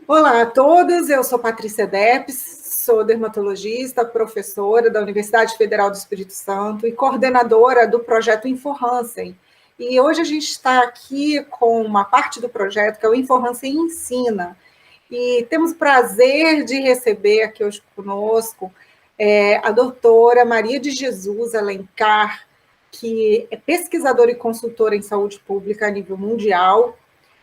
Olá a todos, eu sou Patrícia Depes, sou dermatologista, professora da Universidade Federal do Espírito Santo e coordenadora do projeto InfoHansen. E hoje a gente está aqui com uma parte do projeto que é o InfoHansen Ensina. E temos o prazer de receber aqui hoje conosco a doutora Maria de Jesus Alencar, que é pesquisadora e consultora em saúde pública a nível mundial,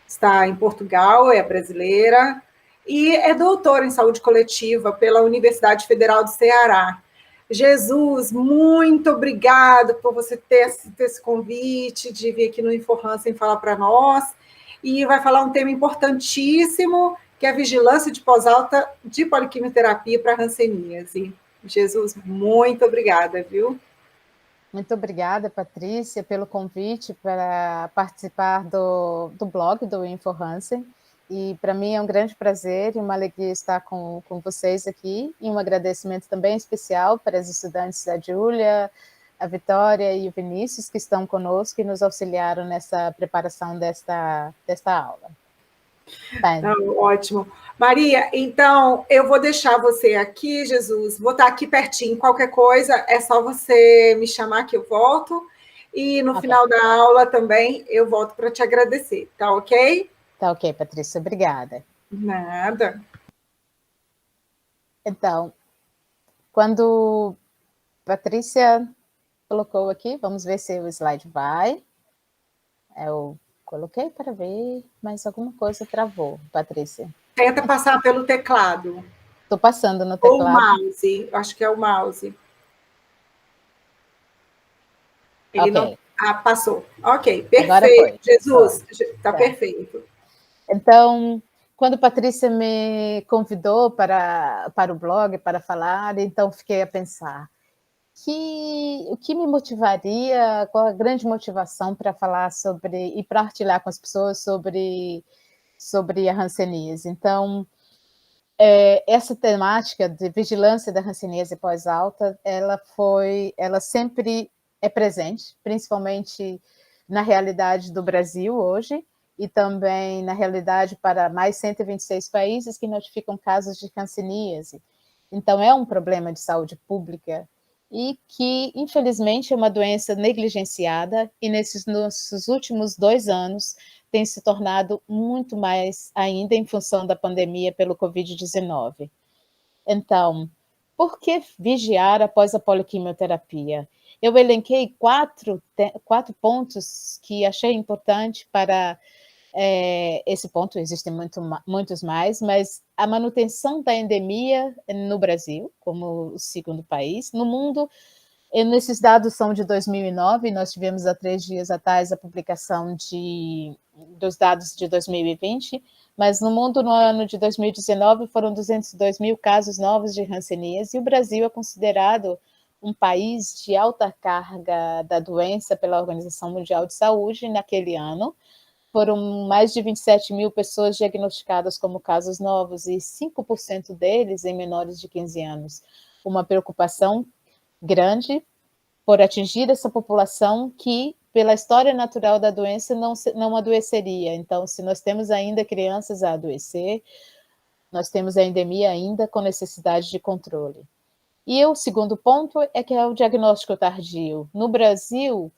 está em Portugal, é brasileira, e é doutora em saúde coletiva pela Universidade Federal do Ceará. Jesus, muito obrigada por você ter esse convite de vir aqui no InfoHansen falar para nós, e vai falar um tema importantíssimo, que é a vigilância de pós-alta de poliquimioterapia para hanseníase. Jesus, muito obrigada, viu? Muito obrigada, Patrícia, pelo convite para participar do blog do InfoHansen. E para mim é um grande prazer e uma alegria estar com vocês aqui. E um agradecimento também especial para as estudantes, a Júlia, a Vitória e o Vinícius, que estão conosco e nos auxiliaram nessa preparação desta aula. Não, ótimo. Maria, então eu vou deixar você aqui, Jesus, vou estar aqui pertinho. Qualquer coisa, é só você me chamar que eu volto. E no final da aula também eu volto para te agradecer, tá ok? Tá ok, Patrícia, obrigada. Nada. Então, quando Patrícia colocou aqui, vamos ver se o slide vai. Eu coloquei para ver, mas alguma coisa travou, Patrícia. Tenta passar pelo teclado. Estou passando no Ou o teclado. mouse, acho que é o mouse. Ele Ok. não. Ah, passou. Ok, perfeito. Agora foi. Jesus, está perfeito. Então, quando Patrícia me convidou para o blog, para falar, então fiquei a pensar, o que me motivaria, qual a grande motivação para falar sobre, e partilhar com as pessoas sobre a hanseníase. Então, essa temática de vigilância da hanseníase pós-alta, ela sempre é presente, principalmente na realidade do Brasil hoje, e também na realidade para mais 126 países que notificam casos de hanseníase. Então, é um problema de saúde pública e que, infelizmente, é uma doença negligenciada e nesses últimos 2 anos tem se tornado muito mais ainda em função da pandemia pelo Covid-19. Então, por que vigiar após a poliquimioterapia? Eu elenquei quatro pontos que achei importante para esse ponto, existem muitos mais, mas a manutenção da endemia no Brasil, como o segundo país, no mundo. Nesses dados são de 2009, nós tivemos há 3 dias atrás a publicação dos dados de 2020, mas no mundo, no ano de 2019, foram 202 mil casos novos de hanseníase, e o Brasil é considerado um país de alta carga da doença pela Organização Mundial de Saúde naquele ano. Foram mais de 27 mil pessoas diagnosticadas como casos novos, e 5% deles em menores de 15 anos. Uma preocupação grande por atingir essa população que, pela história natural da doença, não adoeceria. Então, se nós temos ainda crianças a adoecer, nós temos a endemia ainda com necessidade de controle. E o segundo ponto é que é o diagnóstico tardio. No Brasil,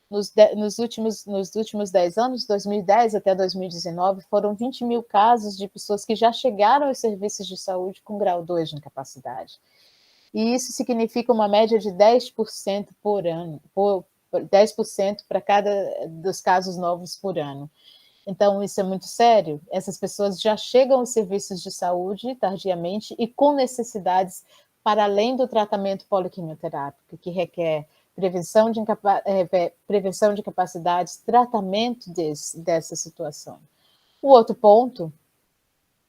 nos últimos 10 anos, 2010 até 2019, foram 20 mil casos de pessoas que já chegaram aos serviços de saúde com grau 2 de incapacidade. E isso significa uma média de 10% por ano, 10% para cada dos casos novos por ano. Então, isso é muito sério. Essas pessoas já chegam aos serviços de saúde tardiamente e com necessidades para além do tratamento poliquimioterápico, que requer prevenção de capacidades, tratamento dessa situação. O outro ponto,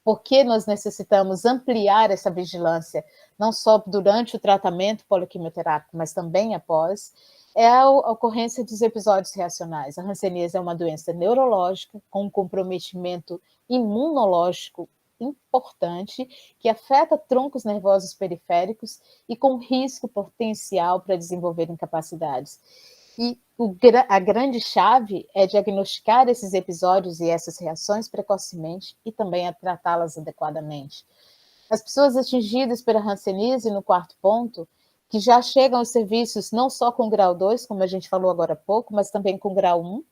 porque nós necessitamos ampliar essa vigilância, não só durante o tratamento poliquimioterápico, mas também após, é a ocorrência dos episódios reacionais. A hanseníase é uma doença neurológica com um comprometimento imunológico importante, que afeta troncos nervosos periféricos e com risco potencial para desenvolver incapacidades. E a grande chave é diagnosticar esses episódios e essas reações precocemente e também a tratá-las adequadamente. As pessoas atingidas pela hanseníase, no quarto ponto, que já chegam aos serviços não só com grau 2, como a gente falou agora há pouco, mas também com grau 1,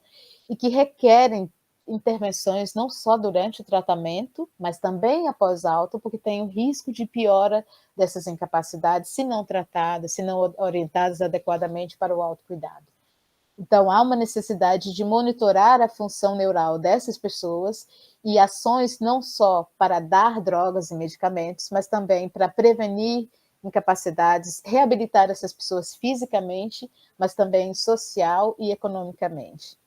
e que requerem intervenções não só durante o tratamento, mas também após alta, porque tem o risco de piora dessas incapacidades se não tratadas, se não orientadas adequadamente para o autocuidado. Então, há uma necessidade de monitorar a função neural dessas pessoas e ações não só para dar drogas e medicamentos, mas também para prevenir incapacidades, reabilitar essas pessoas fisicamente, mas também social e economicamente.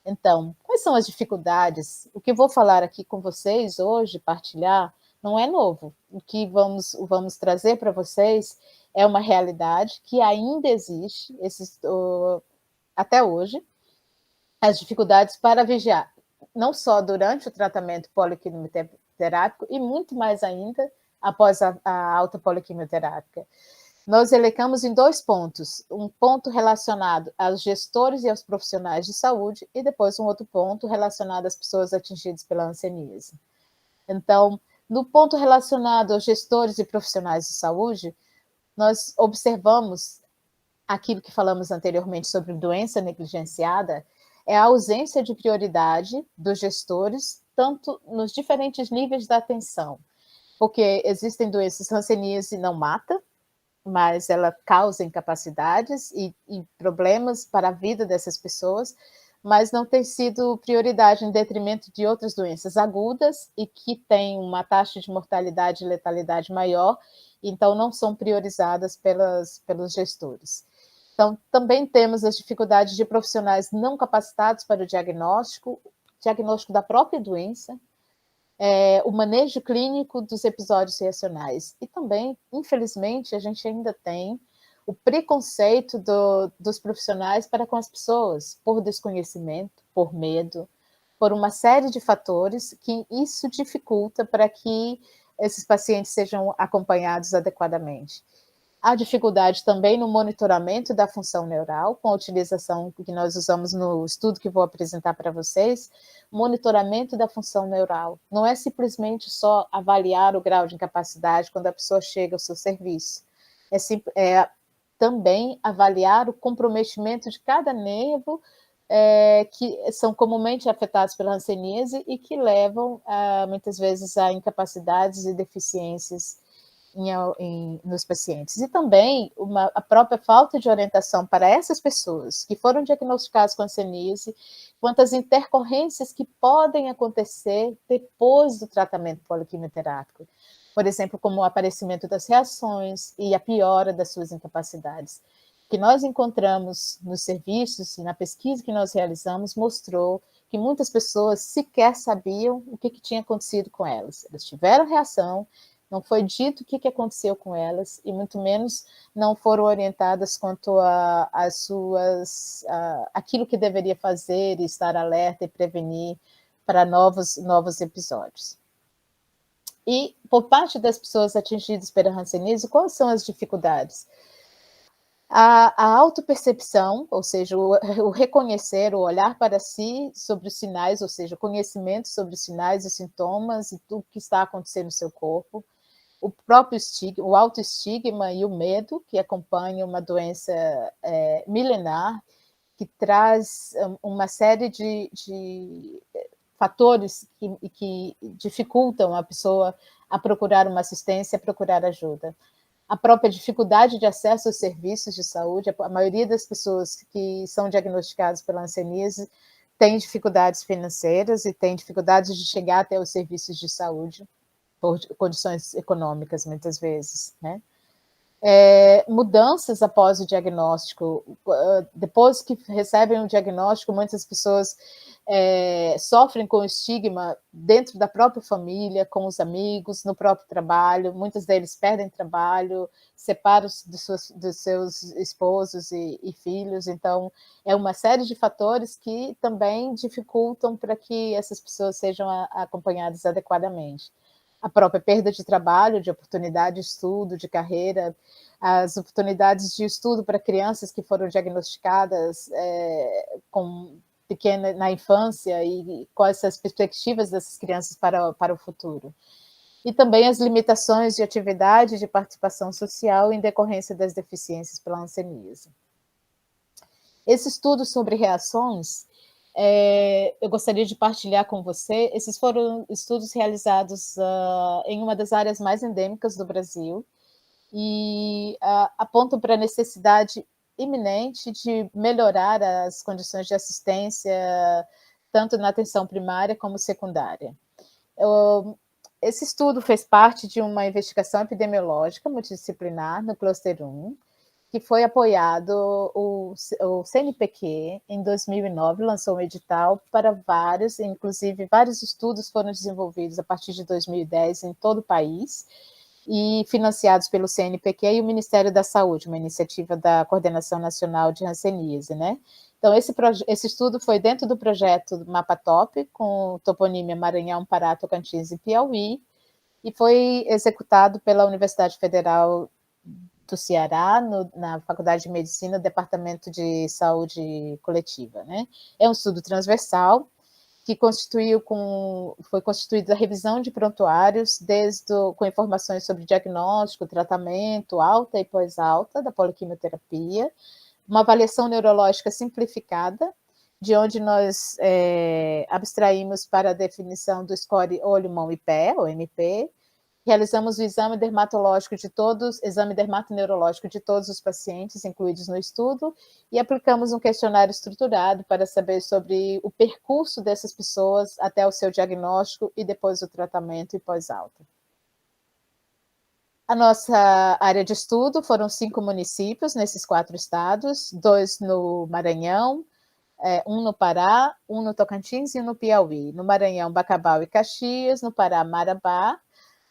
Então, quais são as dificuldades? O que vou falar aqui com vocês hoje, partilhar, não é novo. O que vamos trazer para vocês é uma realidade que ainda existe, até hoje, as dificuldades para vigiar, não só durante o tratamento poliquimioterápico e muito mais ainda após a alta poliquimioterápica. Nós elencamos em 2 pontos, um ponto relacionado aos gestores e aos profissionais de saúde e depois um outro ponto relacionado às pessoas atingidas pela hanseníase. Então, no ponto relacionado aos gestores e profissionais de saúde, nós observamos aquilo que falamos anteriormente sobre doença negligenciada, é a ausência de prioridade dos gestores, tanto nos diferentes níveis da atenção, porque existem doenças, hanseníase não mata, mas ela causa incapacidades e problemas para a vida dessas pessoas, mas não tem sido prioridade em detrimento de outras doenças agudas e que têm uma taxa de mortalidade e letalidade maior, então não são priorizadas pelos gestores. Então, também temos as dificuldades de profissionais não capacitados para o diagnóstico da própria doença, o manejo clínico dos episódios reacionais. E também, infelizmente, a gente ainda tem o preconceito dos profissionais para com as pessoas, por desconhecimento, por medo, por uma série de fatores que isso dificulta para que esses pacientes sejam acompanhados adequadamente. Há dificuldade também no monitoramento da função neural, com a utilização que nós usamos no estudo que vou apresentar para vocês, monitoramento da função neural. Não é simplesmente só avaliar o grau de incapacidade quando a pessoa chega ao seu serviço. É também avaliar o comprometimento de cada nervo que são comumente afetados pela hanseníase e que levam, muitas vezes, a incapacidades e deficiências nos pacientes. E também a própria falta de orientação para essas pessoas que foram diagnosticadas com hanseníase, quanto às intercorrências que podem acontecer depois do tratamento poliquimioterápico. Por exemplo, como o aparecimento das reações e a piora das suas incapacidades. O que nós encontramos nos serviços e na pesquisa que nós realizamos mostrou que muitas pessoas sequer sabiam o que tinha acontecido com elas. Elas tiveram reação, não foi dito o que aconteceu com elas e muito menos não foram orientadas quanto aquilo que deveria fazer e estar alerta e prevenir para novos episódios. E por parte das pessoas atingidas pela hanseníase, quais são as dificuldades? A autopercepção, ou seja, o reconhecer, o olhar para si sobre os sinais, ou seja, o conhecimento sobre os sinais e sintomas e tudo que está acontecendo no seu corpo, o próprio estigma, o autoestigma e o medo que acompanha uma doença milenar, que traz uma série de fatores que dificultam a pessoa a procurar uma assistência, a procurar ajuda. A própria dificuldade de acesso aos serviços de saúde, a maioria das pessoas que são diagnosticadas pela hanseníase tem dificuldades financeiras e tem dificuldades de chegar até os serviços de saúde, por condições econômicas, muitas vezes, né? Mudanças após o diagnóstico. Depois que recebem o diagnóstico, muitas pessoas sofrem com o estigma dentro da própria família, com os amigos, no próprio trabalho. Muitos deles perdem trabalho, separam dos seus esposos e filhos. Então, é uma série de fatores que também dificultam para que essas pessoas sejam acompanhadas adequadamente. A própria perda de trabalho, de oportunidade de estudo, de carreira, as oportunidades de estudo para crianças que foram diagnosticadas na infância e quais as perspectivas dessas crianças para o futuro. E também as limitações de atividade e de participação social em decorrência das deficiências pela hanseníase. Esse estudo sobre reações, eu gostaria de partilhar com você. Esses foram estudos realizados em uma das áreas mais endêmicas do Brasil e apontam para a necessidade iminente de melhorar as condições de assistência, tanto na atenção primária como secundária. Esse estudo fez parte de uma investigação epidemiológica multidisciplinar no Cluster 1, que foi apoiado, o CNPq, em 2009, lançou um edital para vários, inclusive vários estudos foram desenvolvidos a partir de 2010 em todo o país, e financiados pelo CNPq e o Ministério da Saúde, uma iniciativa da Coordenação Nacional de Hanseníase, né? Então, esse estudo foi dentro do projeto MapaTop, com toponímia Maranhão, Pará, Tocantins e Piauí, e foi executado pela Universidade Federal do Ceará, na Faculdade de Medicina, Departamento de Saúde Coletiva, né? É um estudo transversal, que foi constituído a revisão de prontuários, com informações sobre diagnóstico, tratamento, alta e pós-alta da poliquimioterapia, uma avaliação neurológica simplificada, de onde nós abstraímos para a definição do score olho, mão e pé, ou MP, realizamos o exame dermatoneurológico de todos os pacientes incluídos no estudo e aplicamos um questionário estruturado para saber sobre o percurso dessas pessoas até o seu diagnóstico e depois o tratamento e pós-alta. A nossa área de estudo foram 5 municípios nesses 4 estados, 2 no Maranhão, 1 no Pará, 1 no Tocantins e 1 no Piauí. No Maranhão, Bacabal e Caxias, no Pará, Marabá,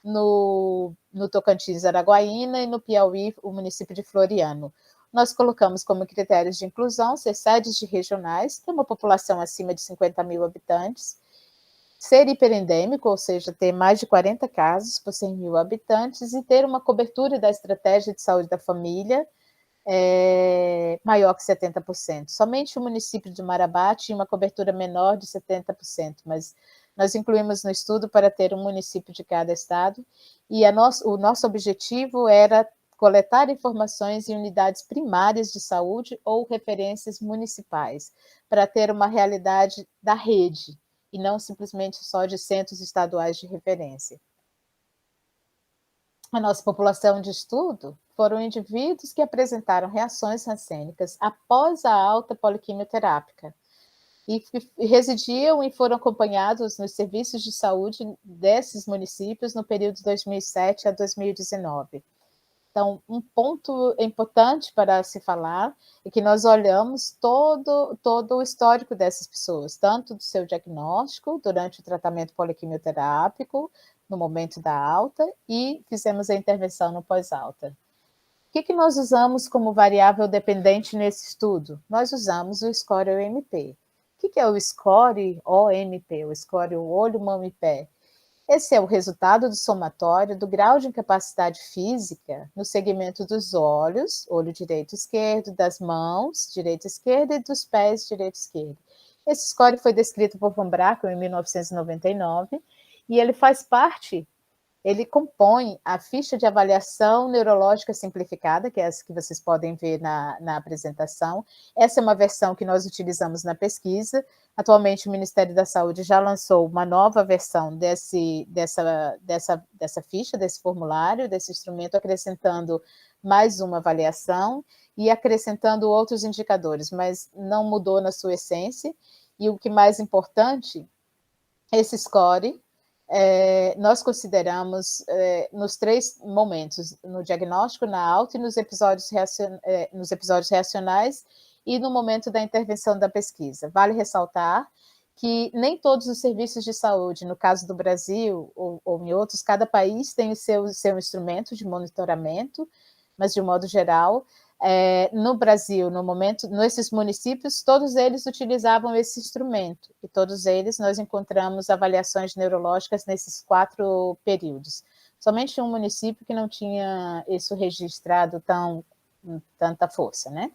no Tocantins, Araguaína, e no Piauí, o município de Floriano. Nós colocamos como critérios de inclusão ser sedes de regionais, ter uma população acima de 50 mil habitantes, ser hiperendêmico, ou seja, ter mais de 40 casos por 100 mil habitantes, e ter uma cobertura da estratégia de saúde da família maior que 70%. Somente o município de Marabá tinha uma cobertura menor de 70%, mas nós incluímos no estudo para ter um município de cada estado, e o nosso objetivo era coletar informações em unidades primárias de saúde ou referências municipais, para ter uma realidade da rede, e não simplesmente só de centros estaduais de referência. A nossa população de estudo foram indivíduos que apresentaram reações rancênicas após a alta poliquimioterápica, e residiam e foram acompanhados nos serviços de saúde desses municípios no período de 2007 a 2019. Então, um ponto importante para se falar é que nós olhamos todo o histórico dessas pessoas, tanto do seu diagnóstico, durante o tratamento poliquimioterápico, no momento da alta, e fizemos a intervenção no pós-alta. O que nós usamos como variável dependente nesse estudo? Nós usamos o score OMP. O que é o score OMP, o score olho, mão e pé? Esse é o resultado do somatório do grau de incapacidade física no segmento dos olhos, olho direito e esquerdo, das mãos, direita e esquerda, e dos pés, direito e esquerdo. Esse score foi descrito por Von Brakel em 1999, e ele faz parte, ele compõe a ficha de avaliação neurológica simplificada, que é essa que vocês podem ver na apresentação. Essa é uma versão que nós utilizamos na pesquisa. Atualmente, o Ministério da Saúde já lançou uma nova versão dessa ficha, desse formulário, desse instrumento, acrescentando mais uma avaliação e acrescentando outros indicadores, mas não mudou na sua essência. E o que mais importante, esse score, nós consideramos nos 3 momentos, no diagnóstico, na alta e nos episódios reacionais e no momento da intervenção da pesquisa. Vale ressaltar que nem todos os serviços de saúde, no caso do Brasil ou em outros, cada país tem o seu instrumento de monitoramento, mas de um modo geral, no Brasil, nesses municípios, todos eles utilizavam esse instrumento, e todos eles nós encontramos avaliações neurológicas nesses 4 períodos. somente um município que não tinha isso registrado tanta força, né?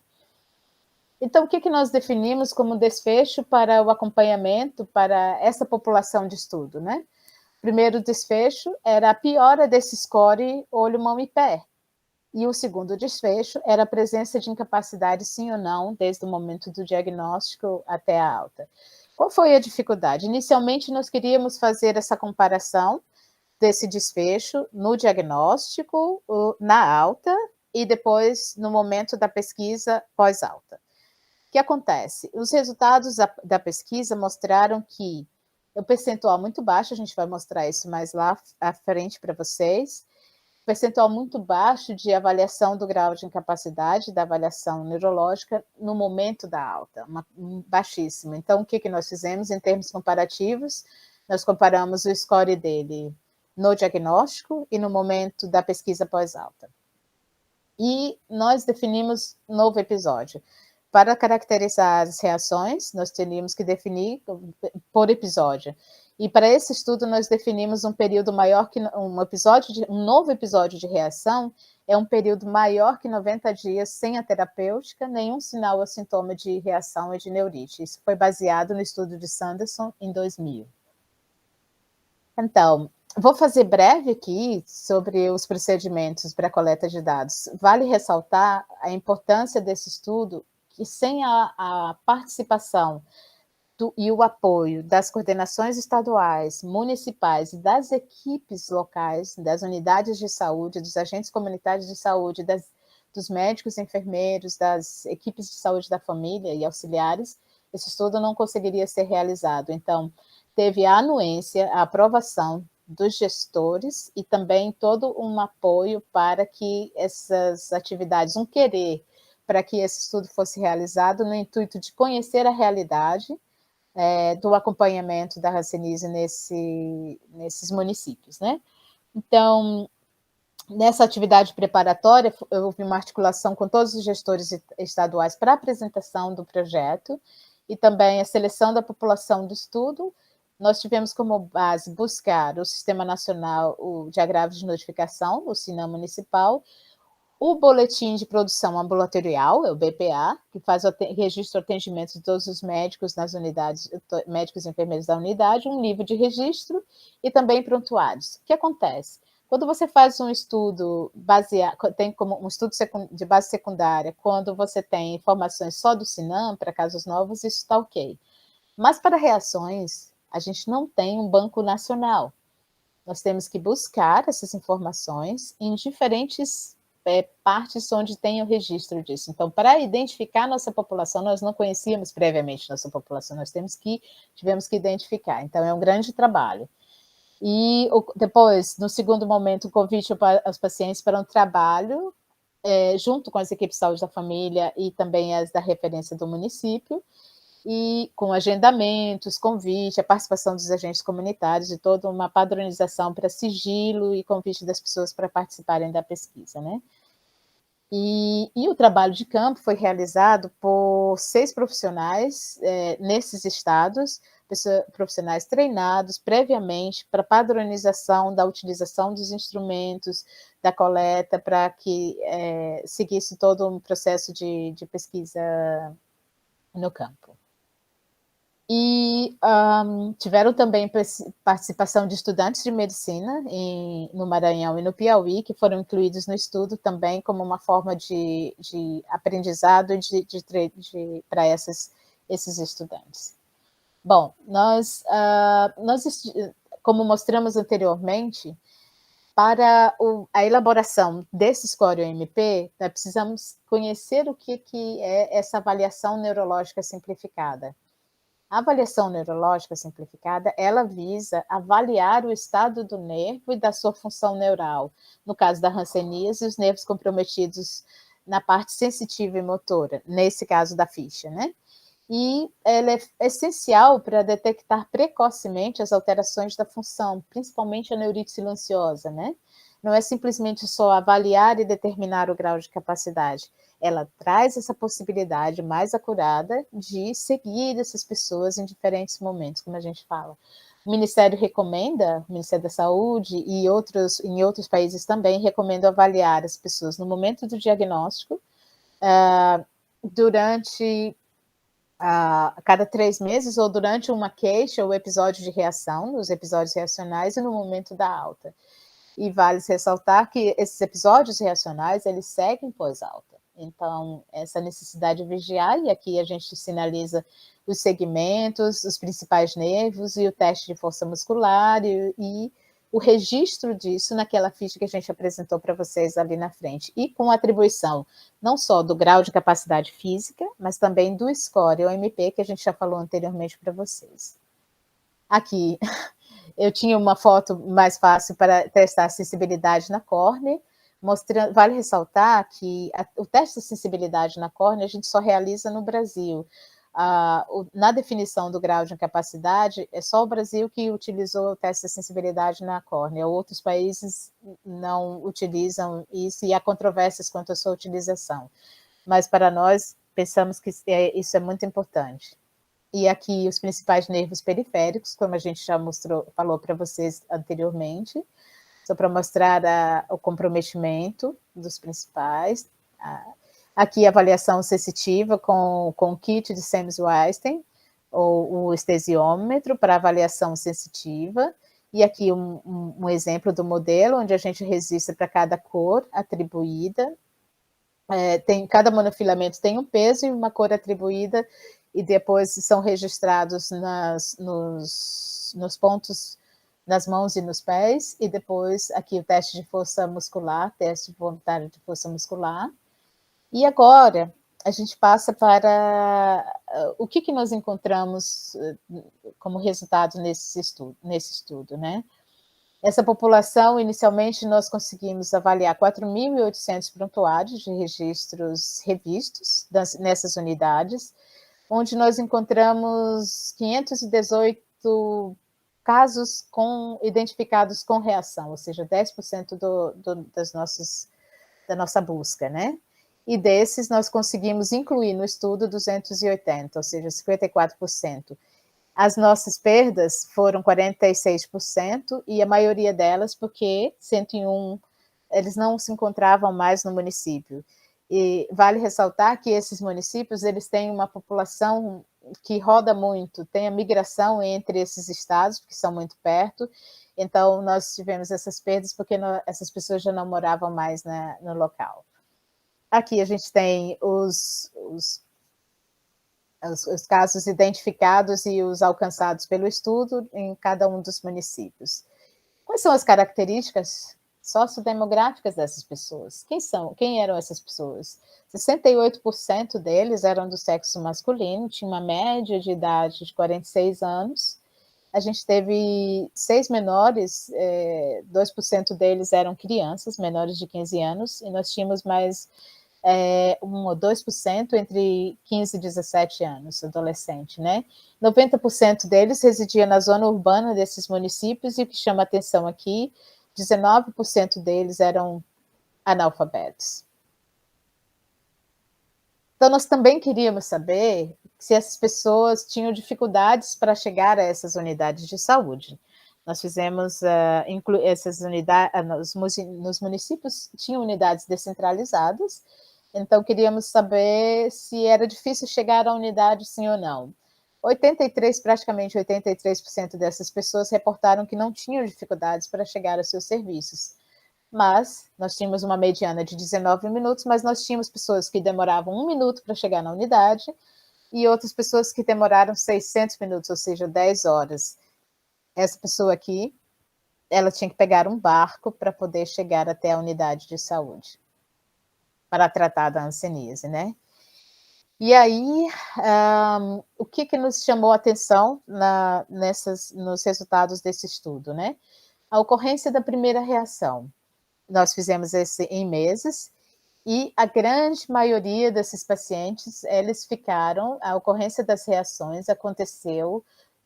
Então, o que nós definimos como desfecho para o acompanhamento para essa população de estudo, né? Primeiro desfecho era a piora desse score olho, mão e pé. E o segundo desfecho era a presença de incapacidade, sim ou não, desde o momento do diagnóstico até a alta. Qual foi a dificuldade? Inicialmente, nós queríamos fazer essa comparação desse desfecho no diagnóstico, na alta, e depois no momento da pesquisa pós-alta. O que acontece? Os resultados da pesquisa mostraram que o percentual muito baixo, a gente vai mostrar isso mais lá à frente para vocês, percentual muito baixo de avaliação do grau de incapacidade, da avaliação neurológica no momento da alta, baixíssimo. Então, o que nós fizemos em termos comparativos? Nós comparamos o score dele no diagnóstico e no momento da pesquisa pós-alta. E nós definimos um novo episódio. Para caracterizar as reações, nós teríamos que definir por episódio. E para esse estudo, nós definimos um período maior que um novo episódio de reação é um período maior que 90 dias sem a terapêutica, nenhum sinal ou sintoma de reação e de neurite. Isso foi baseado no estudo de Sanderson em 2000. Então, vou fazer breve aqui sobre os procedimentos para a coleta de dados. Vale ressaltar a importância desse estudo, que sem a participação e o apoio das coordenações estaduais, municipais e das equipes locais, das unidades de saúde, dos agentes comunitários de saúde, dos médicos, enfermeiros, das equipes de saúde da família e auxiliares, esse estudo não conseguiria ser realizado. Então, teve a anuência, a aprovação dos gestores e também todo um apoio para que essas atividades, um querer para que esse estudo fosse realizado no intuito de conhecer a realidade do acompanhamento da hanseníase nesses municípios, né? Então, nessa atividade preparatória, houve uma articulação com todos os gestores estaduais para a apresentação do projeto e também a seleção da população do estudo. Nós tivemos como base buscar o Sistema Nacional de Agravos de Notificação, o SINAM Municipal, o Boletim de Produção Ambulatorial, é o BPA, que faz o registro e atendimento de todos os médicos nas unidades, médicos e enfermeiros da unidade, um livro de registro e também prontuários. O que acontece? Quando você faz um estudo baseado, tem como um estudo de base secundária, quando você tem informações só do SINAM, para casos novos, isso está ok. Mas para reações, a gente não tem um banco nacional. Nós temos que buscar essas informações em diferentes partes onde tem o registro disso. Então, para identificar nossa população, nós não conhecíamos previamente nossa população, nós tivemos que identificar. Então, é um grande trabalho. E depois, no segundo momento, o convite aos pacientes para um trabalho junto com as equipes de saúde da família e também as da referência do município, e com agendamentos, convite, a participação dos agentes comunitários e toda uma padronização para sigilo e convite das pessoas para participarem da pesquisa, né? E o trabalho de campo foi realizado por 6 profissionais nesses estados, profissionais treinados previamente para padronização da utilização dos instrumentos, da coleta, para que seguisse todo um processo de pesquisa no campo. E tiveram também participação de estudantes de medicina no Maranhão e no Piauí, que foram incluídos no estudo também como uma forma de aprendizado para esses estudantes. Bom, nós, como mostramos anteriormente, para a elaboração desse score OMP, nós precisamos conhecer o que é essa avaliação neurológica simplificada. A avaliação neurológica simplificada, ela visa avaliar o estado do nervo e da sua função neural. No caso da hanseníase, os nervos comprometidos na parte sensitiva e motora, nesse caso da ficha, né? E ela é essencial para detectar precocemente as alterações da função, principalmente a neurite silenciosa, né? Não é simplesmente só avaliar e determinar o grau de capacidade. Ela traz essa possibilidade mais acurada de seguir essas pessoas em diferentes momentos, como a gente fala. O Ministério recomenda, o Ministério da Saúde e em outros países também recomendam avaliar as pessoas no momento do diagnóstico, durante a cada 3 meses ou durante uma queixa ou episódio de reação, nos episódios reacionais e no momento da alta. E vale ressaltar que esses episódios reacionais, eles seguem pós-alta. Então, essa necessidade de vigiar, e aqui a gente sinaliza os segmentos, os principais nervos e o teste de força muscular e o registro disso naquela ficha que a gente apresentou para vocês ali na frente. E com atribuição não só do grau de capacidade física, mas também do score, o MP, que a gente já falou anteriormente para vocês. Aqui, eu tinha uma foto mais fácil para testar a sensibilidade na córnea, mostrando, vale ressaltar que o teste de sensibilidade na córnea a gente só realiza no Brasil. Na definição do grau de incapacidade, é só o Brasil que utilizou o teste de sensibilidade na córnea. Outros países não utilizam isso e há controvérsias quanto à sua utilização. Mas para nós, pensamos que isso é muito importante. E aqui os principais nervos periféricos, como a gente já falou para vocês anteriormente, só para mostrar o comprometimento dos principais. Aqui a avaliação sensitiva com o kit de Semmes-Weinstein, ou o estesiômetro para avaliação sensitiva, e aqui um exemplo do modelo, onde a gente registra para cada cor atribuída, cada monofilamento tem um peso e uma cor atribuída, e depois são registrados nos pontos, nas mãos e nos pés, e depois aqui o teste de força muscular, teste voluntário de força muscular. E agora a gente passa para o que nós encontramos como resultado nesse estudo, né? Essa população, inicialmente, nós conseguimos avaliar 4.800 prontuários de registros revistos nessas unidades, onde nós encontramos 518 casos identificados com reação, ou seja, 10% da nossa busca, né? E desses nós conseguimos incluir no estudo 280, ou seja, 54%. As nossas perdas foram 46%, e a maioria delas porque 101, eles não se encontravam mais no município. E vale ressaltar que esses municípios, eles têm uma população que roda muito, tem a migração entre esses estados, porque são muito perto, então nós tivemos essas perdas porque essas pessoas já não moravam mais no local. Aqui a gente tem os casos identificados e os alcançados pelo estudo em cada um dos municípios. Quais são as características sociodemográficas dessas pessoas? Quem eram essas pessoas? 68% deles eram do sexo masculino, tinha uma média de idade de 46 anos. A gente teve 6 menores, 2% deles eram crianças, menores de 15 anos, e nós tínhamos mais 1 ou 2% entre 15 e 17 anos, adolescente, né? 90% deles residia na zona urbana desses municípios, e o que chama atenção aqui, 19% deles eram analfabetos. Então, nós também queríamos saber se essas pessoas tinham dificuldades para chegar a essas unidades de saúde. Nós fizemos essas unidades, nos municípios tinham unidades descentralizadas, então queríamos saber se era difícil chegar à unidade, sim ou não. Praticamente 83% dessas pessoas reportaram que não tinham dificuldades para chegar aos seus serviços. Mas nós tínhamos uma mediana de 19 minutos, mas nós tínhamos pessoas que demoravam 1 minuto para chegar na unidade e outras pessoas que demoraram 600 minutos, ou seja, 10 horas. Essa pessoa aqui, ela tinha que pegar um barco para poder chegar até a unidade de saúde, para tratar da hanseníase, né? E aí, o que nos chamou a atenção nos resultados desse estudo, né? A ocorrência da primeira reação. Nós fizemos esse em meses, e a grande maioria desses pacientes, a ocorrência das reações aconteceu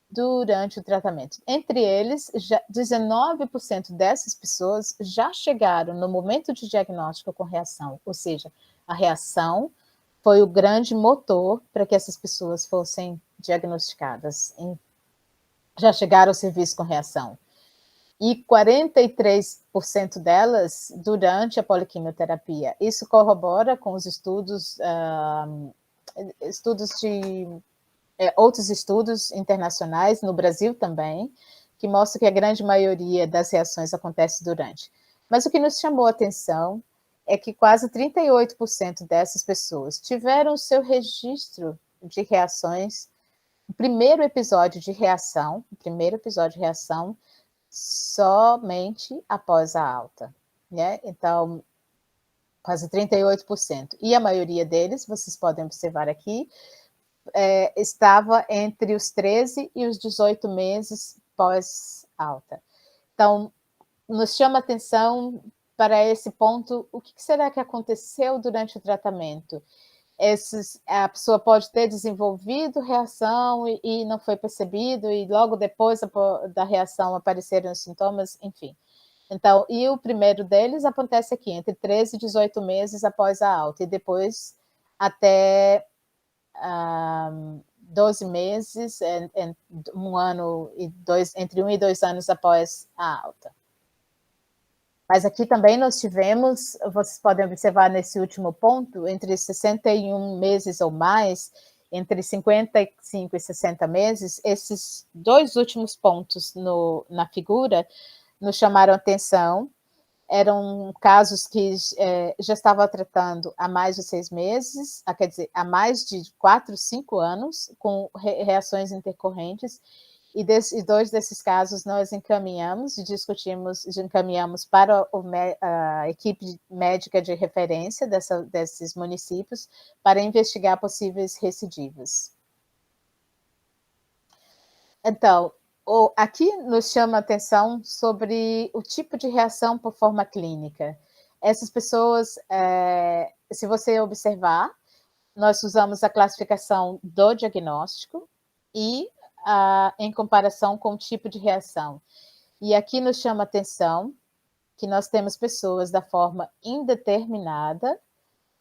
durante o tratamento. Entre eles, 19% dessas pessoas já chegaram no momento de diagnóstico com reação, ou seja, a reação foi o grande motor para que essas pessoas fossem diagnosticadas. já chegaram ao serviço com reação. E 43% delas durante a poliquimioterapia. Isso corrobora com os estudos de outros estudos internacionais, no Brasil também, que mostram que a grande maioria das reações acontece durante. Mas o que nos chamou a atenção é que quase 38% dessas pessoas tiveram o seu registro de reações, o primeiro episódio de reação, somente após a alta, né? Então, quase 38%. E a maioria deles, vocês podem observar aqui, estava entre os 13 e os 18 meses pós-alta. Então, nos chama a atenção para esse ponto, o que será que aconteceu durante o tratamento? A pessoa pode ter desenvolvido reação e não foi percebido, e logo depois da reação apareceram os sintomas, enfim. Então, e o primeiro deles acontece aqui, entre 13 e 18 meses após a alta, e depois até 12 meses, entre 1 e 2 anos após a alta. Mas aqui também nós tivemos, vocês podem observar nesse último ponto, entre 61 meses ou mais, entre 55 e 60 meses, esses 2 últimos pontos na figura nos chamaram atenção. Eram casos que já estavam tratando há mais de 6 meses, quer dizer, há mais de 4, 5 anos, com reações intercorrentes, e 2 desses casos nós encaminhamos para a equipe médica de referência desses municípios para investigar possíveis recidivas. Então, aqui nos chama a atenção sobre o tipo de reação por forma clínica. Essas pessoas, se você observar, nós usamos a classificação do diagnóstico e em comparação com o tipo de reação. E aqui nos chama a atenção que nós temos pessoas da forma indeterminada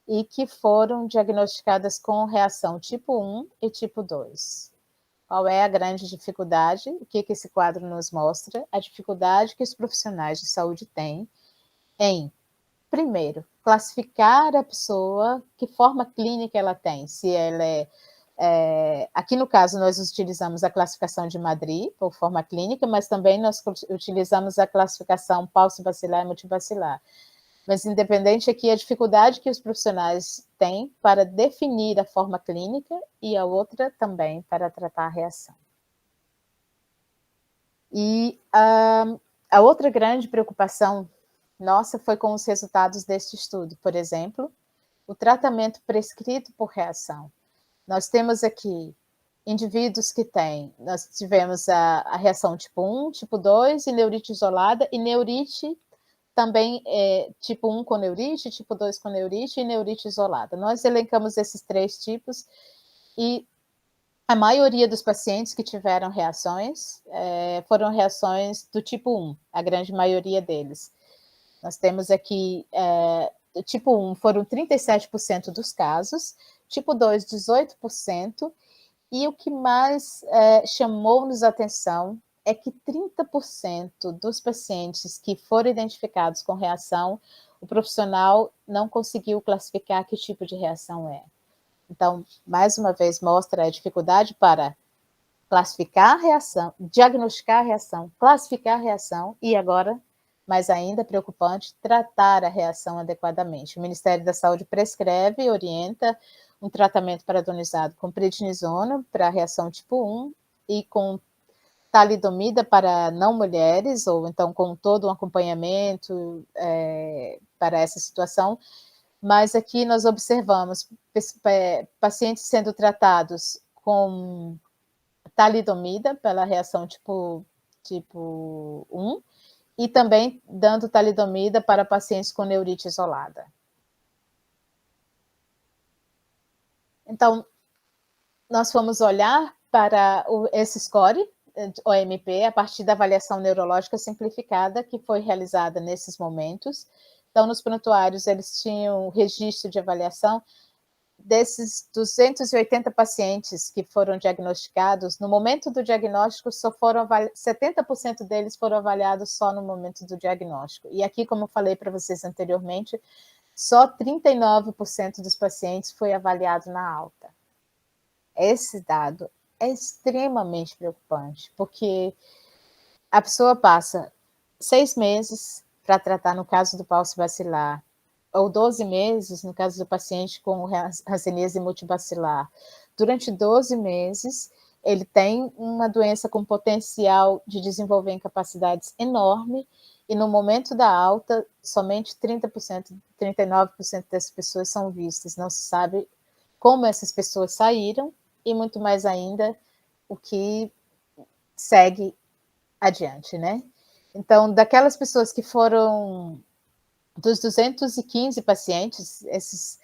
e que foram diagnosticadas com reação tipo 1 e tipo 2. Qual é a grande dificuldade? O que esse quadro nos mostra? A dificuldade que os profissionais de saúde têm em, primeiro, classificar a pessoa, que forma clínica ela tem, se ela aqui no caso nós utilizamos a classificação de Madrid, por forma clínica, mas também nós utilizamos a classificação paucibacilar e multibacilar. Mas independente aqui, a dificuldade que os profissionais têm para definir a forma clínica e a outra também para tratar a reação. E a outra grande preocupação nossa foi com os resultados deste estudo. Por exemplo, o tratamento prescrito por reação. Nós temos aqui indivíduos que nós tivemos a reação tipo 1, tipo 2, e neurite isolada, e neurite também tipo 1 com neurite, tipo 2 com neurite e neurite isolada. Nós elencamos esses 3 tipos e a maioria dos pacientes que tiveram reações foram reações do tipo 1, a grande maioria deles. Nós temos aqui, tipo 1 foram 37% dos casos, tipo 2, 18%, e o que mais chamou-nos a atenção é que 30% dos pacientes que foram identificados com reação, o profissional não conseguiu classificar que tipo de reação é. Então, mais uma vez, mostra a dificuldade para classificar a reação, diagnosticar a reação, classificar a reação e agora, mais ainda preocupante, tratar a reação adequadamente. O Ministério da Saúde prescreve e orienta um tratamento prednisonado com prednisona para a reação tipo 1 e com talidomida para não mulheres, ou então com todo um acompanhamento para essa situação. Mas aqui nós observamos pacientes sendo tratados com talidomida pela reação tipo 1 e também dando talidomida para pacientes com neurite isolada. Então, nós fomos olhar para esse score, OMP, a partir da avaliação neurológica simplificada que foi realizada nesses momentos. Então, nos prontuários, eles tinham registro de avaliação desses 280 pacientes que foram diagnosticados, no momento do diagnóstico, 70% deles foram avaliados só no momento do diagnóstico. E aqui, como eu falei para vocês anteriormente, só 39% dos pacientes foi avaliado na alta. Esse dado é extremamente preocupante, porque a pessoa passa 6 meses para tratar, no caso do pulso bacilar, ou 12 meses, no caso do paciente com hanseníase multibacilar. Durante 12 meses, ele tem uma doença com potencial de desenvolver incapacidades enorme, e no momento da alta, somente 30%, 39% das pessoas são vistas. Não se sabe como essas pessoas saíram, e muito mais ainda, o que segue adiante, né? Então, daquelas pessoas que foram, dos 215 pacientes,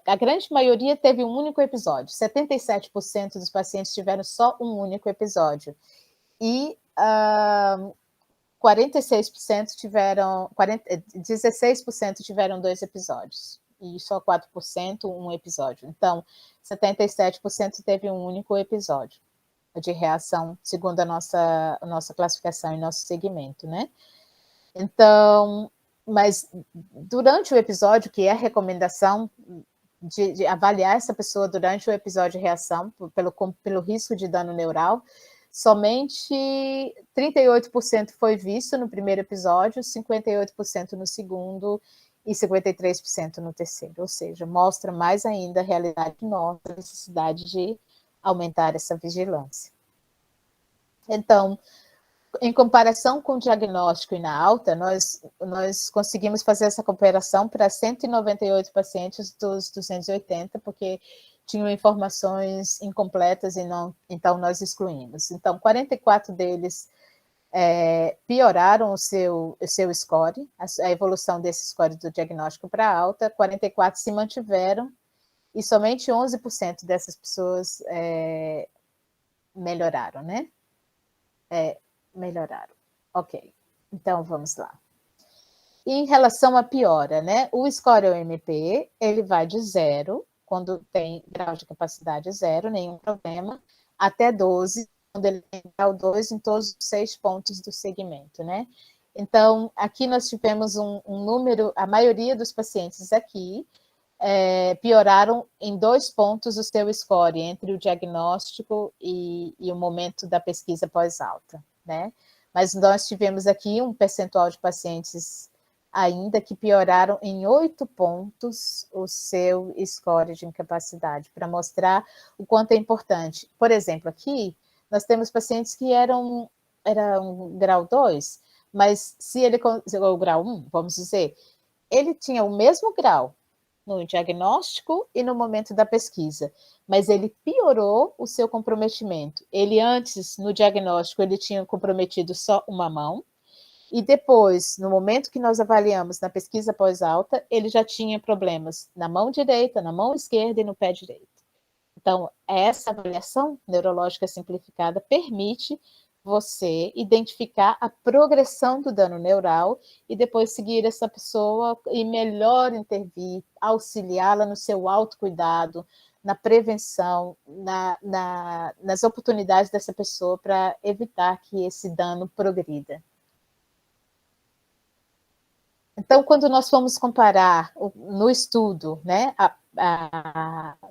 a grande maioria teve um único episódio, 77% dos pacientes tiveram só um único episódio, e 46% tiveram, 16% tiveram 2 episódios, e só 4% um episódio. Então, 77% teve um único episódio de reação, segundo a nossa classificação e nosso segmento, né? Então, mas durante o episódio, que é a recomendação de avaliar essa pessoa durante o episódio de reação, pelo risco de dano neural, somente 38% foi visto no primeiro episódio, 58% no segundo e 53% no terceiro. Ou seja, mostra mais ainda a realidade nossa, a necessidade de aumentar essa vigilância. Então, em comparação com o diagnóstico e na alta, nós conseguimos fazer essa comparação para 198 pacientes dos 280, porque tinham informações incompletas e não, então nós excluímos. Então, 44 deles pioraram o seu score, a evolução desse score do diagnóstico para alta, 44 se mantiveram, e somente 11% dessas pessoas melhoraram, né? Melhoraram. Ok, então vamos lá. Em relação à piora, né? O score OMP, ele vai de 0, quando tem grau de capacidade 0, nenhum problema, até 12, quando ele tem grau 2 em todos os 6 pontos do segmento, né? Então, aqui nós tivemos um número, a maioria dos pacientes aqui pioraram em 2 pontos o seu score, entre o diagnóstico e o momento da pesquisa pós-alta, né? Mas nós tivemos aqui um percentual de pacientes ainda que pioraram em 8 pontos o seu score de incapacidade, para mostrar o quanto é importante. Por exemplo, aqui nós temos pacientes que eram grau 2, mas se ele, ou grau 1, vamos dizer, ele tinha o mesmo grau no diagnóstico e no momento da pesquisa, mas ele piorou o seu comprometimento. Ele antes, no diagnóstico, ele tinha comprometido só uma mão, e depois, no momento que nós avaliamos na pesquisa pós-alta, ele já tinha problemas na mão direita, na mão esquerda e no pé direito. Então, essa avaliação neurológica simplificada permite você identificar a progressão do dano neural e depois seguir essa pessoa e melhor intervir, auxiliá-la no seu autocuidado, na prevenção, nas oportunidades dessa pessoa para evitar que esse dano progrida. Então, quando nós fomos comparar no estudo, né,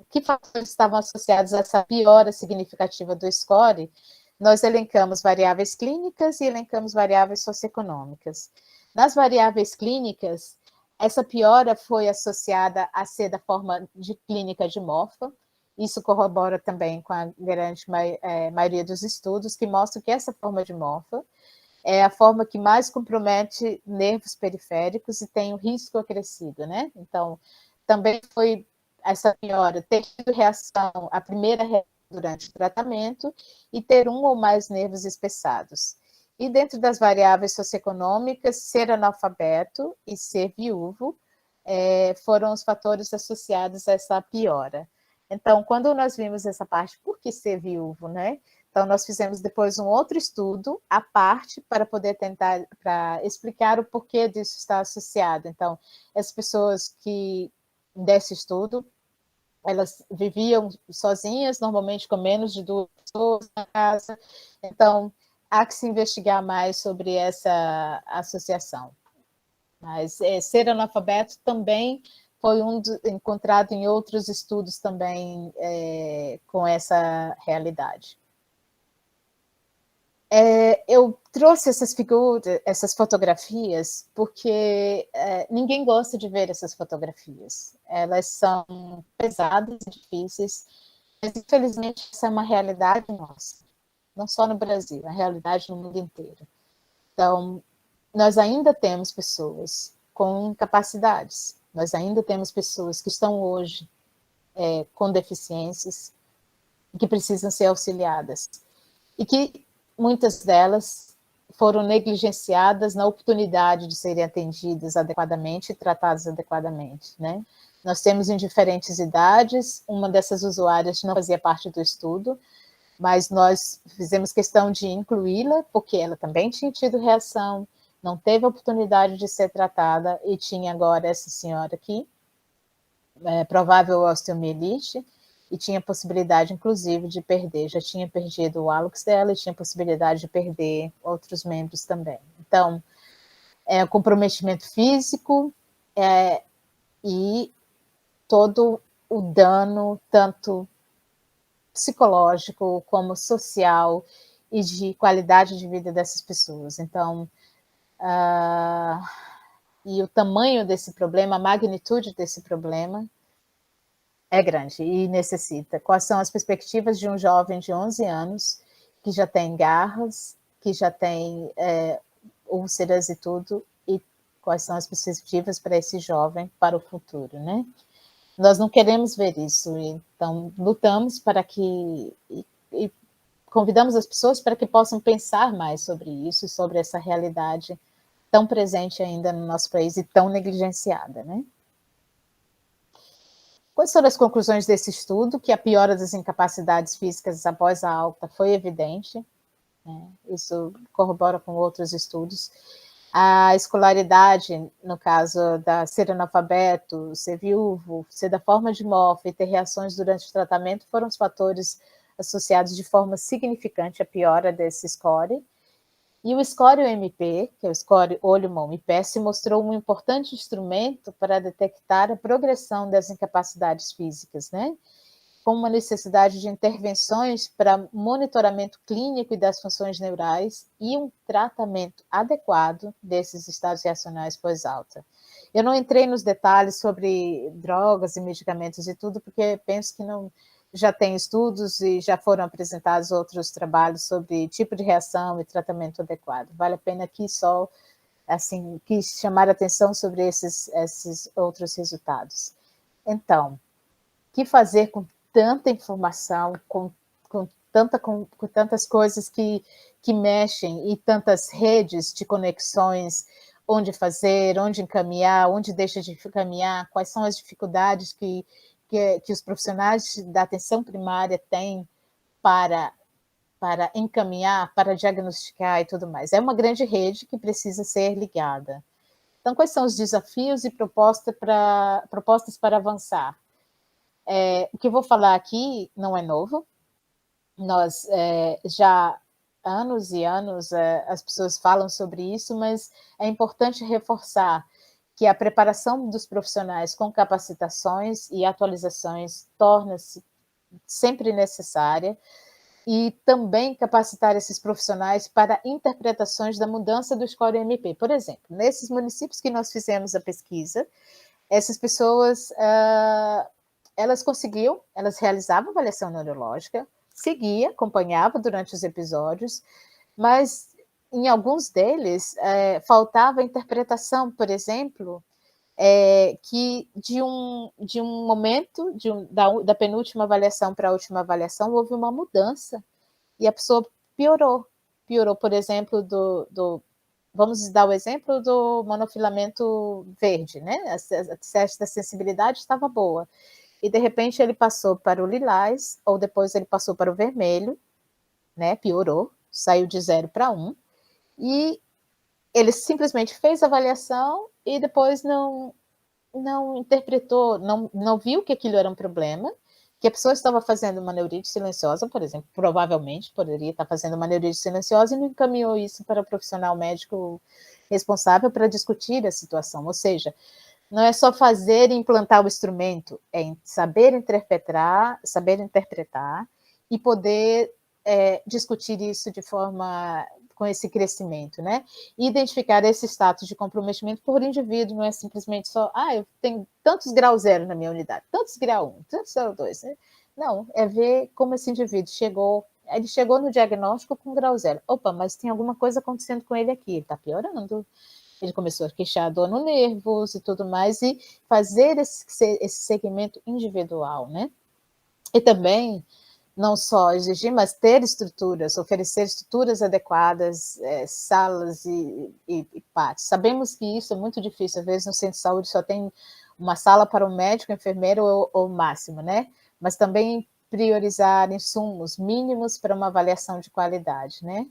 que fatores estavam associados a essa piora significativa do score, nós elencamos variáveis clínicas e elencamos variáveis socioeconômicas. Nas variáveis clínicas, essa piora foi associada a ser da forma de clínica dimorfa. Isso corrobora também com a grande maioria dos estudos, que mostram que essa forma dimorfa é a forma que mais compromete nervos periféricos e tem o risco acrescido, né? Então, também foi essa piora, ter tido reação, a primeira reação durante o tratamento e ter um ou mais nervos espessados. E dentro das variáveis socioeconômicas, ser analfabeto e ser viúvo foram os fatores associados a essa piora. Então, quando nós vimos essa parte, por que ser viúvo, né? Então, nós fizemos depois um outro estudo à parte para poder tentar para explicar o porquê disso está associado. Então, as pessoas que desse estudo elas viviam sozinhas, normalmente com menos de 2 pessoas na casa. Então, há que se investigar mais sobre essa associação. Mas ser analfabeto também foi encontrado em outros estudos também com essa realidade. Eu trouxe essas figuras, essas fotografias, porque ninguém gosta de ver essas fotografias. Elas são pesadas e difíceis, mas infelizmente essa é uma realidade nossa, não só no Brasil, é uma realidade no mundo inteiro. Então, nós ainda temos pessoas com incapacidades, nós ainda temos pessoas que estão hoje com deficiências e que precisam ser auxiliadas. E que muitas delas foram negligenciadas na oportunidade de serem atendidas adequadamente e tratadas adequadamente, né? Nós temos em diferentes idades, uma dessas usuárias não fazia parte do estudo, mas nós fizemos questão de incluí-la, porque ela também tinha tido reação, não teve a oportunidade de ser tratada, e tinha agora essa senhora aqui, provável osteomielite, e tinha possibilidade, inclusive, de perder. Já tinha perdido o hálux dela e tinha possibilidade de perder outros membros também. Então, comprometimento físico e todo o dano, tanto psicológico como social e de qualidade de vida dessas pessoas. Então, e o tamanho desse problema, a magnitude desse problema é grande e necessita. Quais são as perspectivas de um jovem de 11 anos que já tem garras, que já tem úlceras e tudo, e quais são as perspectivas para esse jovem para o futuro, né? Nós não queremos ver isso, então lutamos para que e convidamos as pessoas para que possam pensar mais sobre isso, sobre essa realidade tão presente ainda no nosso país e tão negligenciada, né? Quais foram as conclusões desse estudo? Que a piora das incapacidades físicas após a alta foi evidente, né? Isso corrobora com outros estudos. A escolaridade, no caso da ser analfabeto, ser viúvo, ser da forma de Moffitt e ter reações durante o tratamento foram os fatores associados de forma significante à piora desse score. E o score-OMP, que é o score olho, mão e pé, se mostrou um importante instrumento para detectar a progressão das incapacidades físicas, né? Com uma necessidade de intervenções para monitoramento clínico e das funções neurais e um tratamento adequado desses estados reacionais pós-alta. Eu não entrei nos detalhes sobre drogas e medicamentos e tudo, porque penso que não já tem estudos e já foram apresentados outros trabalhos sobre tipo de reação e tratamento adequado. Vale a pena aqui só assim, quis chamar a atenção sobre esses outros resultados. Então, o que fazer com tanta informação, com tantas coisas que mexem e tantas redes de conexões, onde fazer, onde encaminhar, onde deixa de encaminhar, quais são as dificuldades que os profissionais da atenção primária têm para encaminhar, para diagnosticar e tudo mais. É uma grande rede que precisa ser ligada. Então, quais são os desafios e propostas para avançar? O que eu vou falar aqui não é novo. Nós já há anos e anos as pessoas falam sobre isso, mas é importante reforçar que a preparação dos profissionais com capacitações e atualizações torna-se sempre necessária, e também capacitar esses profissionais para interpretações da mudança do score-MP. Por exemplo, nesses municípios que nós fizemos a pesquisa, essas pessoas, elas realizavam avaliação neurológica, seguia, acompanhava durante os episódios, mas em alguns deles faltava interpretação, por exemplo, que de um momento, da penúltima avaliação para a última avaliação, houve uma mudança e a pessoa piorou. Piorou, por exemplo, vamos dar o exemplo do monofilamento verde, né? A teste da sensibilidade estava boa. E, de repente, ele passou para o lilás, ou depois ele passou para o vermelho, né? Piorou, saiu de 0 para 1. E ele simplesmente fez a avaliação e depois não não interpretou, não viu que aquilo era um problema, que a pessoa estava fazendo uma neurite silenciosa, por exemplo, provavelmente poderia estar fazendo uma neurite silenciosa e não encaminhou isso para o profissional médico responsável para discutir a situação. Ou seja, não é só fazer e implantar o instrumento, é saber interpretar e poder discutir isso de forma com esse crescimento, né? E identificar esse status de comprometimento por indivíduo, não é simplesmente só, eu tenho tantos grau zero na minha unidade, tantos grau 1, tantos grau 2. Né? Não, é ver como esse indivíduo chegou, ele chegou no diagnóstico com grau zero. Opa, mas tem alguma coisa acontecendo com ele aqui, ele está piorando. Ele começou a queixar dor no nervos e tudo mais, e fazer esse segmento individual, né? E também não só exigir, mas ter estruturas, oferecer estruturas adequadas, salas e pátios. Sabemos que isso é muito difícil, às vezes no centro de saúde só tem uma sala para o médico, enfermeiro ou máximo, né? Mas também priorizar insumos mínimos para uma avaliação de qualidade, né?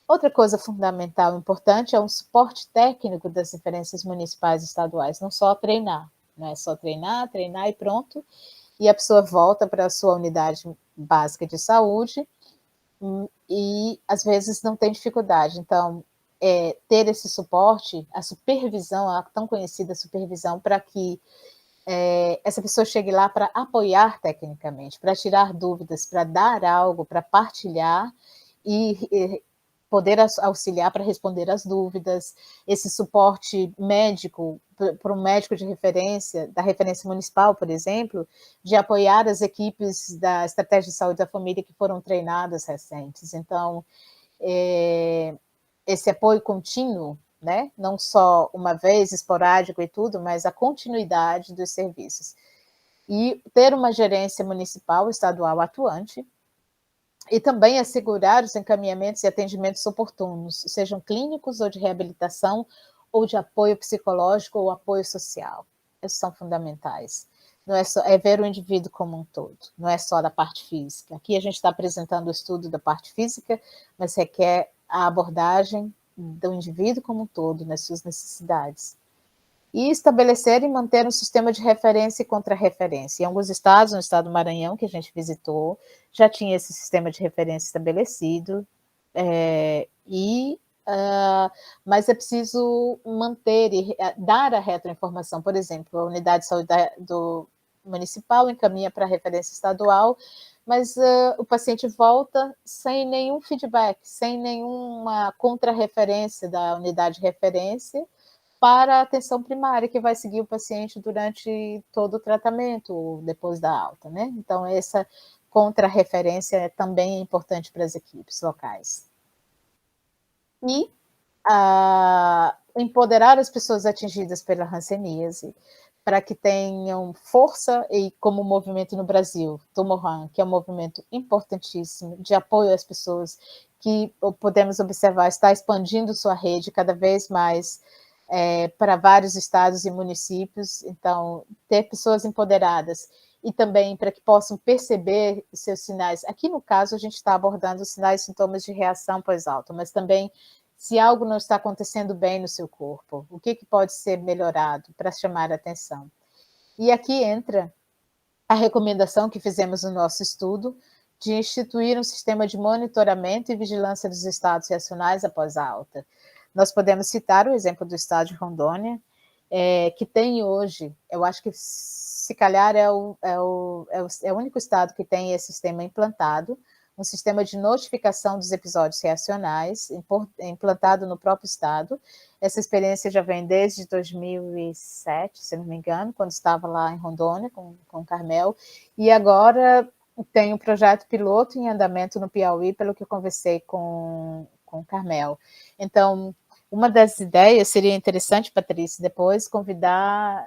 Outra coisa fundamental, importante, é um suporte técnico das referências municipais e estaduais, não só treinar, não é só treinar e pronto, e a pessoa volta para a sua unidade básica de saúde e, às vezes, não tem dificuldade. Então, ter esse suporte, a supervisão, a tão conhecida supervisão, para que essa pessoa chegue lá para apoiar tecnicamente, para tirar dúvidas, para dar algo, para partilhar e poder auxiliar para responder as dúvidas, esse suporte médico, para um médico de referência, da referência municipal, por exemplo, de apoiar as equipes da Estratégia de Saúde da Família que foram treinadas recentes. Então, esse apoio contínuo, né? Não só uma vez, esporádico e tudo, mas a continuidade dos serviços. E ter uma gerência municipal, estadual atuante, e também assegurar os encaminhamentos e atendimentos oportunos, sejam clínicos ou de reabilitação, ou de apoio psicológico ou apoio social. Esses são fundamentais. Não é só, é ver o indivíduo como um todo, não é só da parte física. Aqui a gente está apresentando o estudo da parte física, mas requer a abordagem do indivíduo como um todo, nas suas necessidades. E estabelecer e manter um sistema de referência e contra-referência. Em alguns estados, no estado do Maranhão, que a gente visitou, já tinha esse sistema de referência estabelecido, mas é preciso manter e dar a retroinformação. Por exemplo, a unidade de saúde do municipal encaminha para a referência estadual, mas o paciente volta sem nenhum feedback, sem nenhuma contra-referência da unidade de referência, para a atenção primária, que vai seguir o paciente durante todo o tratamento, depois da alta, né? Então, essa contra-referência é também importante para as equipes locais. E empoderar as pessoas atingidas pela hanseníase, para que tenham força, e como movimento no Brasil, Tumohan, que é um movimento importantíssimo de apoio às pessoas, que podemos observar está expandindo sua rede cada vez mais, para vários estados e municípios. Então, ter pessoas empoderadas e também para que possam perceber os seus sinais. Aqui, no caso, a gente está abordando os sinais e sintomas de reação pós-alta, mas também se algo não está acontecendo bem no seu corpo, o que pode ser melhorado para chamar a atenção. E aqui entra a recomendação que fizemos no nosso estudo de instituir um sistema de monitoramento e vigilância dos estados reacionais após a alta. Nós podemos citar o exemplo do estado de Rondônia, que tem hoje, eu acho que se calhar é o único estado que tem esse sistema implantado, um sistema de notificação dos episódios reacionais, implantado no próprio estado. Essa experiência já vem desde 2007, se não me engano, quando estava lá em Rondônia, com o Carmel, e agora tem um projeto piloto em andamento no Piauí, pelo que eu conversei com o Carmel. Então, uma das ideias seria interessante, Patrícia, depois convidar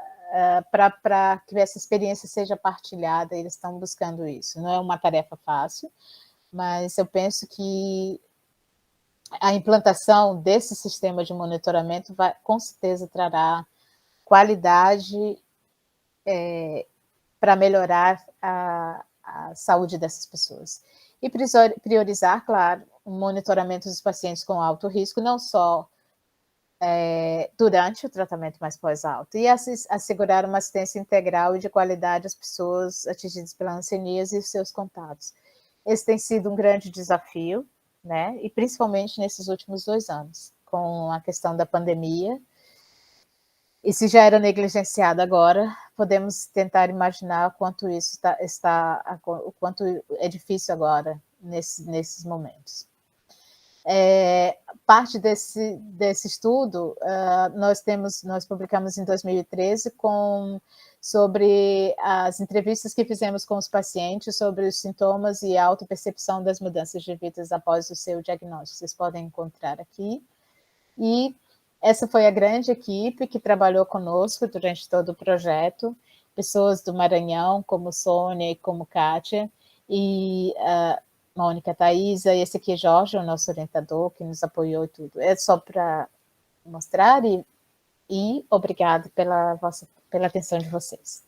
para que essa experiência seja partilhada. Eles estão buscando isso. Não é uma tarefa fácil, mas eu penso que a implantação desse sistema de monitoramento com certeza trará qualidade para melhorar a saúde dessas pessoas. E priorizar, claro, o monitoramento dos pacientes com alto risco, não só durante o tratamento mais pós-alto, e assegurar uma assistência integral e de qualidade às pessoas atingidas pela hanseníase e seus contatos. Esse tem sido um grande desafio, né? E principalmente nesses últimos 2 anos, com a questão da pandemia. E se já era negligenciado agora, podemos tentar imaginar o quanto isso o quanto é difícil agora, nesses momentos. Parte desse estudo, nós publicamos em 2013 sobre as entrevistas que fizemos com os pacientes sobre os sintomas e a autopercepção das mudanças de vidas após o seu diagnóstico. Vocês podem encontrar aqui. E essa foi a grande equipe que trabalhou conosco durante todo o projeto, pessoas do Maranhão, como Sônia e como Kátia, e Mônica, Thaisa, e esse aqui é Jorge, o nosso orientador, que nos apoiou e tudo. É só para mostrar, e obrigado pela atenção de vocês.